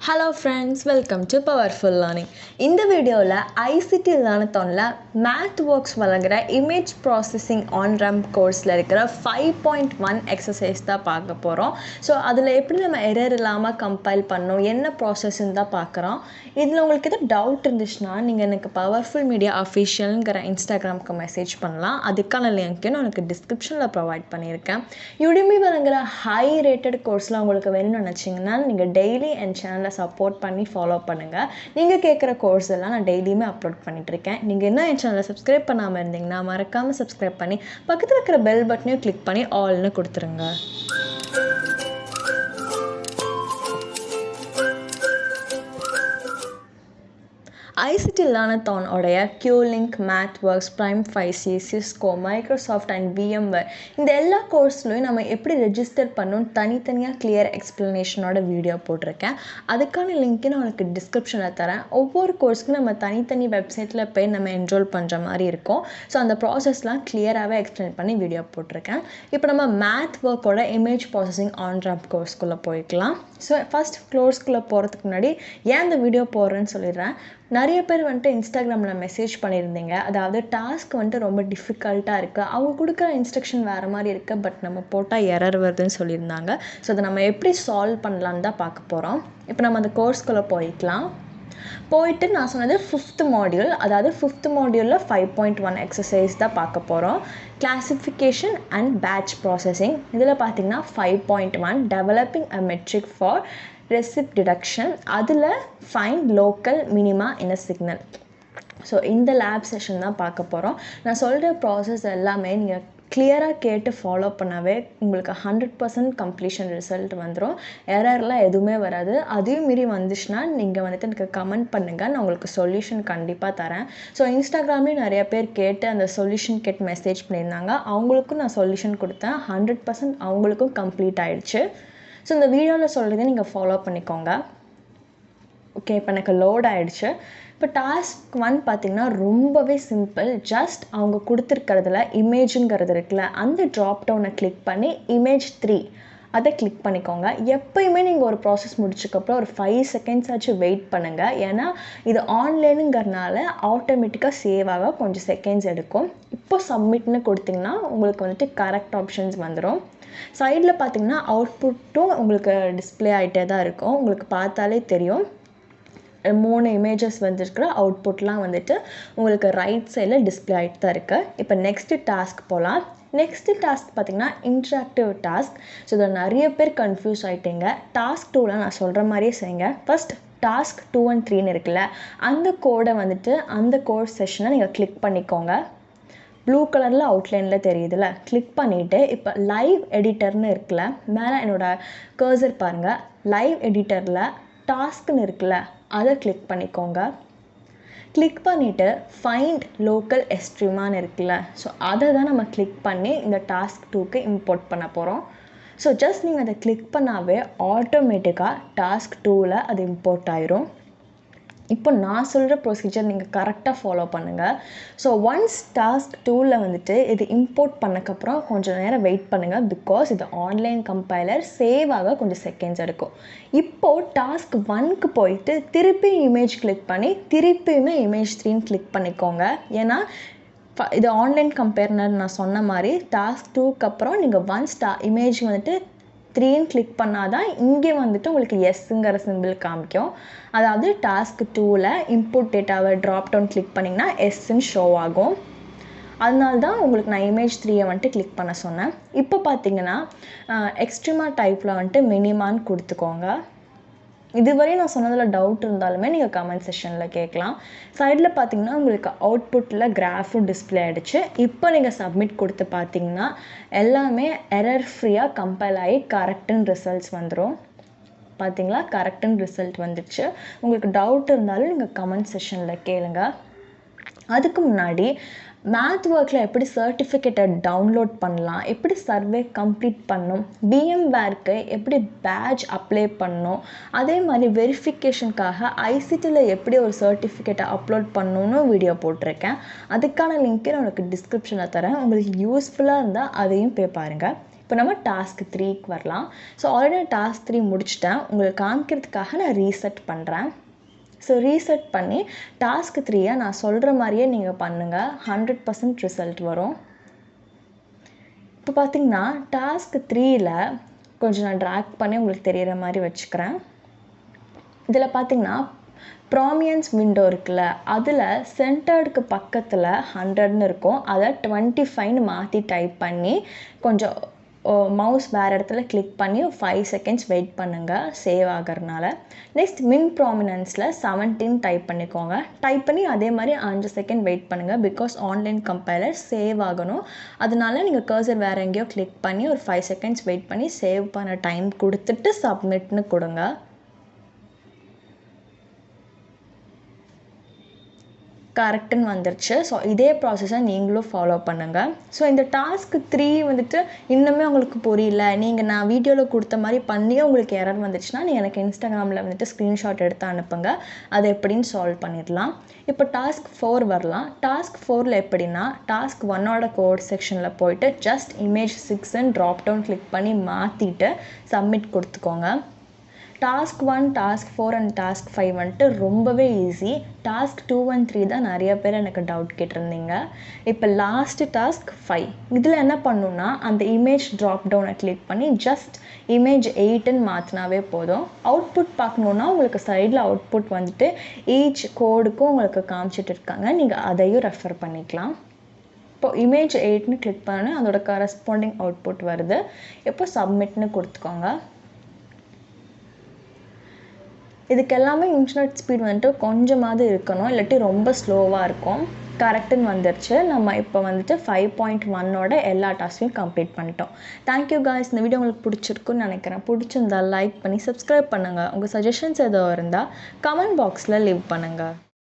Hello friends, welcome to Powerful Learning. இந்த வீடியோவில் ICT லேர்னத்தானில் மேத்வொர்க்ஸ் வழங்குகிற இமேஜ் ப்ராசஸிங் ஆன்-ரேம்ப் கோர்ஸில் இருக்கிற 5.1 எக்ஸசைஸ் தான் பார்க்க போகிறோம். ஸோ அதில் எப்படி நம்ம எரர் இல்லாமல் கம்பைல் பண்ணோம், என்ன ப்ராசஸ்ன்னு தான் பார்க்குறோம். இதில் உங்களுக்கு எதாவது டவுட் இருந்துச்சுன்னா நீங்கள் எனக்கு பவர்ஃபுல் மீடியா அஃபிஷியலுங்கிற இன்ஸ்டாகிராமுக்கு மெசேஜ் பண்ணலாம். அதுக்கான லிங்க்கு நான் உங்களுக்கு டிஸ்கிரிப்ஷனில் ப்ரொவைட் பண்ணியிருக்கேன். யுடிமி வழங்குகிற ஹை ரேட்டட் கோர்ஸில் உங்களுக்கு வேணும்னு நினச்சிங்கன்னா நீங்கள் டெய்லி என் சேனலை சப்போர்ட் பண்ணி ஃபாலோ பண்ணுங்கள். நீங்கள் கேட்குற கோர்ஸ் எல்லாம் நான் டெய்லியுமே அப்லோட் பண்ணிகிட்ருக்கேன். நீங்கள் என்ன என் சேனலை சப்ஸ்கிரைப் பண்ணாமல் இருந்தீங்கன்னா மறக்காமல் சப்ஸ்கிரைப் பண்ணி பக்கத்தில் இருக்கிற பெல் பட்டனையும் கிளிக் பண்ணி ஆல்னு கொடுத்துருங்க. ICT லேர்னத்தான் உடைய QLink, மேத்வொர்க்ஸ், Prime5C, Cisco, Microsoft and VMware இந்த எல்லா கோர்ஸ்லையும் நம்ம எப்படி ரெஜிஸ்டர் பண்ணணும் தனித்தனியாக கிளியர் எக்ஸ்ப்ளனேஷனோட வீடியோ போட்டிருக்கேன். அதுக்கான லிங்க்கு நான் உங்களுக்கு டிஸ்கிரிப்ஷனில் தரேன். ஒவ்வொரு கோர்ஸ்க்கும் நம்ம தனித்தனி வெப்சைட்டில் போய் நம்ம என்ரோல் பண்ணுற மாதிரி இருக்கும். ஸோ அந்த ப்ராசஸ்லாம் கிளியராகவே எக்ஸ்பிளைன் பண்ணி வீடியோ போட்டிருக்கேன். இப்போ நம்ம மேத்வொர்க்கோட இமேஜ் ப்ராசஸிங் ஆன்-ரேம்ப் கோர்ஸ்குள்ளே போய்க்கலாம். ஸோ ஃபஸ்ட் கோர்ஸ்குள்ளே போகிறதுக்கு முன்னாடி ஏன் இந்த வீடியோ போடுறேன்னு சொல்லிடுறேன். நிறைய பேர் இன்ஸ்டாகிராமில் மெசேஜ் பண்ணியிருந்தீங்க. அதாவது டாஸ்க் ரொம்ப டிஃபிகல்ட்டாக இருக்குது, அவங்க கொடுக்குற இன்ஸ்ட்ரக்ஷன் வேறு மாதிரி இருக்குது, பட் நம்ம போட்டால் எரர் வருதுன்னு சொல்லியிருந்தாங்க. ஸோ அதை நம்ம எப்படி சால்வ் பண்ணலான்னு தான் பார்க்க போகிறோம். இப்போ நம்ம அந்த கோர்ஸ்குள்ளே போயிட்டு நான் சொன்னது 5th மாடியூல், அதாவது 5th மாடியூலில் 5.1 எக்ஸசைஸ் தான் பார்க்க போகிறோம். Classification and batch processing. இதில் பார்த்தீங்கன்னா 5.1 developing a metric for receipt detection. அதில் find local minima in a signal. So இந்த லேப் செஷன் தான் பார்க்க போகிறோம். நான் சொல்கிற ப்ராசஸ் எல்லாமே நீங்கள் கிளியராக கேட்டு ஃபாலோ பண்ணாவே உங்களுக்கு 100% கம்ப்ளீஷன் ரிசல்ட் வந்துடும். எரர்லாம் எதுவுமே வராது. அதையும் மீறி வந்துச்சுன்னா நீங்கள் எனக்கு கமெண்ட் பண்ணுங்கள், நான் உங்களுக்கு சொல்யூஷன் கண்டிப்பாக தரேன். ஸோ இன்ஸ்டாகிராம்லேயும் நிறைய பேர் கேட்டு அந்த சொல்யூஷன் கேட்டு மெசேஜ் பண்ணியிருந்தாங்க. அவங்களுக்கும் நான் சொல்யூஷன் கொடுத்தேன். 100% அவங்களுக்கும் கம்ப்ளீட் ஆகிடுச்சு. ஸோ இந்த வீடியோவில் சொல்கிறத நீங்கள் ஃபாலோ பண்ணிக்கோங்க. ஓகே, இப்போ எனக்கு லோட் ஆகிடுச்சு. இப்போ டாஸ்க் 1 பார்த்திங்கன்னா ரொம்பவே சிம்பிள். ஜஸ்ட் அவங்க கொடுத்துருக்கிறதுல இமேஜுங்கிறது இருக்குல்ல, அந்த ட்ராப் டவுனை கிளிக் பண்ணி இமேஜ் 3 அதை கிளிக் பண்ணிக்கோங்க. எப்போயுமே நீங்கள் ஒரு ப்ராசஸ் முடிச்சதுக்கப்புறம் ஒரு 5 செகண்ட்ஸ் ஆச்சு வெயிட் பண்ணுங்கள். ஏன்னா இது ஆன்லைனுங்கிறனால ஆட்டோமேட்டிக்காக சேவ் ஆக கொஞ்சம் செகண்ட்ஸ் எடுக்கும். இப்போ சப்மிட்னு கொடுத்திங்கன்னா உங்களுக்கு கரெக்ட் ஆப்ஷன்ஸ் வந்துடும். சைடில் பார்த்திங்கன்னா அவுட்புட்டும் உங்களுக்கு டிஸ்பிளே ஆகிட்டே தான் இருக்கும். உங்களுக்கு பார்த்தாலே தெரியும் 3 இமேஜஸ் வந்துருக்கிற அவுட்புட்லாம் உங்களுக்கு ரைட் சைடில் டிஸ்பிளே ஆகிட்டு தான் இருக்குது. இப்போ நெக்ஸ்ட்டு டாஸ்க் போகலாம். நெக்ஸ்ட்டு டாஸ்க் பார்த்திங்கன்னா இன்ட்ராக்டிவ் டாஸ்க். ஸோ இதில் நிறைய பேர் கன்ஃபியூஸ் ஆகிட்டீங்க. டாஸ்க் 2ல் நான் சொல்கிற மாதிரியே செய்யுங்க. ஃபஸ்ட் டாஸ்க் 2 and 3 இருக்குல்ல, அந்த கோடை அந்த கோட் செஷனை நீங்கள் கிளிக் பண்ணிக்கோங்க. ப்ளூ கலரில் அவுட்லைனில் தெரியுதுல்ல, கிளிக் பண்ணிவிட்டு இப்போ லைவ் எடிட்டர்னு இருக்குல்ல, மேலே என்னோடய கர்சர் பாருங்கள். லைவ் எடிட்டரில் டாஸ்க்னு இருக்குல்ல, அதை கிளிக் பண்ணிக்கோங்க. கிளிக் பண்ணிவிட்டு ஃபைண்ட் லோக்கல் எஸ்ட்ரீமான்னு இருக்குல்ல, ஸோ அதை தான் நம்ம கிளிக் பண்ணி இந்த டாஸ்க் 2க்கு இம்போர்ட் பண்ண போகிறோம். ஸோ ஜஸ்ட் நீங்கள் அதை கிளிக் பண்ணாவே ஆட்டோமேட்டிக்காக டாஸ்க் 2ல் அது இம்போர்ட் ஆயிரும். இப்போ நான் சொல்கிற ப்ரொசீஜர் நீங்கள் கரெக்டாக ஃபாலோ பண்ணுங்கள். ஸோ ஒன்ஸ் டாஸ்க் 2ல் இது இம்போர்ட் பண்ணக்கப்புறம் கொஞ்சம் நேரம் வெயிட் பண்ணுங்கள். பிகாஸ் இது ஆன்லைன் கம்பைலர் சேவ் ஆக கொஞ்சம் செகண்ட்ஸ் எடுக்கும். இப்போது டாஸ்க் 1க்கு போயிட்டு திருப்பி இமேஜ் கிளிக் பண்ணி திருப்பியுமே இமேஜ் 3ன்னு கிளிக் பண்ணிக்கோங்க. ஏன்னா இது ஆன்லைன் கம்பேர்னர் நான் சொன்ன மாதிரி டாஸ்க் 2க்கு அப்புறம் நீங்கள் ஒன்ஸ் இமேஜ் 3ன்னு கிளிக் பண்ணால் தான் இங்கே உங்களுக்கு எஸ்ஸுங்கிற சிம்பிள் காமிக்கும். அதாவது டாஸ்க் 2ல் இன்புட் டேட்டாவை ட்ராப் டவுன் கிளிக் பண்ணிங்கன்னா எஸ்ன்னு ஷோ ஆகும். அதனால தான் உங்களுக்கு நான் இமேஜ் 3யை கிளிக் பண்ண சொன்னேன். இப்போ பார்த்தீங்கன்னா எக்ஸ்ட்ரீமா டைப்பில் மினிமான்னு கொடுத்துக்கோங்க. இதுவரையும் நான் சொன்னதில் டவுட் இருந்தாலுமே நீங்கள் கமெண்ட் செஷனில் கேட்கலாம். சைடில் பார்த்தீங்கன்னா உங்களுக்கு அவுட்புட்டில் கிராஃபும் டிஸ்பிளே ஆகிடுச்சு. இப்போ நீங்கள் சப்மிட் கொடுத்து பார்த்தீங்கன்னா எல்லாமே எரர் ஃப்ரீயாக கம்பைல் ஆகி கரெக்டுன்னு ரிசல்ட்ஸ் வந்துடும். பார்த்தீங்களா, கரெக்டுன்னு ரிசல்ட் வந்துடுச்சு. உங்களுக்கு டவுட் இருந்தாலும் நீங்கள் கமெண்ட் செஷனில் கேளுங்க. அதுக்கு முன்னாடி மேத்வொர்க்கில் எப்படி சர்டிஃபிகேட்டை டவுன்லோட் பண்ணலாம், எப்படி சர்வே கம்ப்ளீட் பண்ணணும், VMwareக்கு எப்படி பேட்ச் அப்ளை பண்ணணும், அதே மாதிரி வெரிஃபிகேஷனுக்காக ICTயில் எப்படி ஒரு சர்டிஃபிகேட்டை அப்லோட் பண்ணணும்னு வீடியோ போட்டிருக்கேன். அதுக்கான லிங்க்கு நான் உங்களுக்கு டிஸ்கிரிப்ஷனில் தரேன். உங்களுக்கு யூஸ்ஃபுல்லாக இருந்தால் அதையும் போய் பாருங்கள். இப்போ இப்போ நம்ம டாஸ்க் 3க்கு வரலாம். ஸோ ஆல்ரெடி நான் டாஸ்க் 3 முடிச்சிட்டேன். உங்களுக்கு காமிக்கிறதுக்காக நான் ரீசெட் பண்ணுறேன். ஸோ ரீசெட் பண்ணி டாஸ்க் 3 நான் சொல்கிற மாதிரியே நீங்கள் பண்ணுங்கள். 100% ரிசல்ட் வரும். இப்போ பார்த்தீங்கன்னா டாஸ்க் 3ல் கொஞ்சம் நான் ட்ராக் பண்ணி உங்களுக்கு தெரிகிற மாதிரி வச்சுக்கிறேன். இதில் பார்த்தீங்கன்னா ப்ராமியன்ஸ் விண்டோ இருக்குல்ல, அதில் சென்டர்டுக்கு பக்கத்தில் 100ன்னு இருக்கும். அதை 25ன்னு மாற்றி டைப் பண்ணி கொஞ்சம் மவுஸ் வேறு இடத்துல கிளிக் பண்ணி 5 செகண்ட்ஸ் வெயிட் பண்ணுங்கள் சேவ் ஆகிறதுனால. நெக்ஸ்ட் மின் ப்ராமினன்ஸில் 17 டைப் பண்ணிக்கோங்க. டைப் பண்ணி அதே மாதிரி 5 செகண்ட் வெயிட் பண்ணுங்கள். பிகாஸ் ஆன்லைன் கம்பைலர் சேவ் ஆகணும். அதனால நீங்கள் கர்சர் வேறு எங்கேயோ கிளிக் பண்ணி ஒரு 5 செகண்ட்ஸ் வெயிட் பண்ணி சேவ் பண்ண டைம் கொடுத்துட்டு சப்மிட்னு கொடுங்க. கரெக்டுன்னு வந்துருச்சு. ஸோ இதே ப்ராசஸை நீங்களும் ஃபாலோ பண்ணுங்கள். ஸோ இந்த டாஸ்க் 3 வந்துட்டு இன்னுமே உங்களுக்கு புரியல, நீங்கள் நான் வீடியோவில் கொடுத்த மாதிரி பண்ணியே உங்களுக்கு எரர் வந்துச்சுன்னா நீங்கள் எனக்கு இன்ஸ்டாகிராமில் வந்துட்டு ஸ்க்ரீன்ஷாட் எடுத்து அனுப்புங்க. அதை எப்படின்னு சால்வ் பண்ணிடலாம். இப்போ டாஸ்க் 4 வரலாம். டாஸ்க் 4ல் எப்படின்னா டாஸ்க் 1ஓட கோட் செக்ஷனில் போயிட்டு ஜஸ்ட் இமேஜ் 6ன்னு ட்ராப் டவுன் கிளிக் பண்ணி மாற்றிட்டு சப்மிட் கொடுத்துக்கோங்க. டாஸ்க் 1, டாஸ்க் 4 அண்ட் டாஸ்க் 5 வந்துட்டு ரொம்பவே ஈஸி. டாஸ்க் 2 and 3 தான் நிறைய பேர் எனக்கு டவுட் கேட்டிருந்தீங்க. இப்போ லாஸ்ட்டு டாஸ்க் 5 இதில் என்ன பண்ணணுன்னா அந்த இமேஜ் ட்ராப் டவுனை கிளிக் பண்ணி ஜஸ்ட் இமேஜ் 8ன்னு மாற்றினாவே போதும். அவுட்புட் பார்க்கணுன்னா உங்களுக்கு சைடில் அவுட்புட் வந்துட்டு ஈச் கோடுக்கும் உங்களுக்கு காமிச்சிட்டு இருக்காங்க. நீங்கள் அதையும் ரெஃபர் பண்ணிக்கலாம். இப்போது இமேஜ் 8ன்னு கிளிக் பண்ணி அதோட கரஸ்பாண்டிங் அவுட்புட் வருது. இப்போ சப்மிட்னு கொடுத்துக்கோங்க. இதுக்கு எல்லாமே இன்டர்நெட் ஸ்பீட் வந்துட்டு கொஞ்சமாவது இருக்கணும், இல்லாட்டி ரொம்ப ஸ்லோவாக இருக்கும். கரெக்டுன்னு வந்துருச்சு. நம்ம இப்போ வந்துட்டு 5.1ஓட எல்லா டாஸ்க்கையும் கம்ப்ளீட் பண்ணிட்டோம். Thank you guys. இந்த வீடியோ உங்களுக்கு பிடிச்சிருக்குன்னு நினைக்கிறேன். பிடிச்சிருந்தா லைக் பண்ணி சப்ஸ்கிரைப் பண்ணுங்கள். உங்கள் சஜஷன்ஸ் எதுவும் இருந்தால் கமெண்ட் பாக்ஸில் லீவ் பண்ணுங்கள்.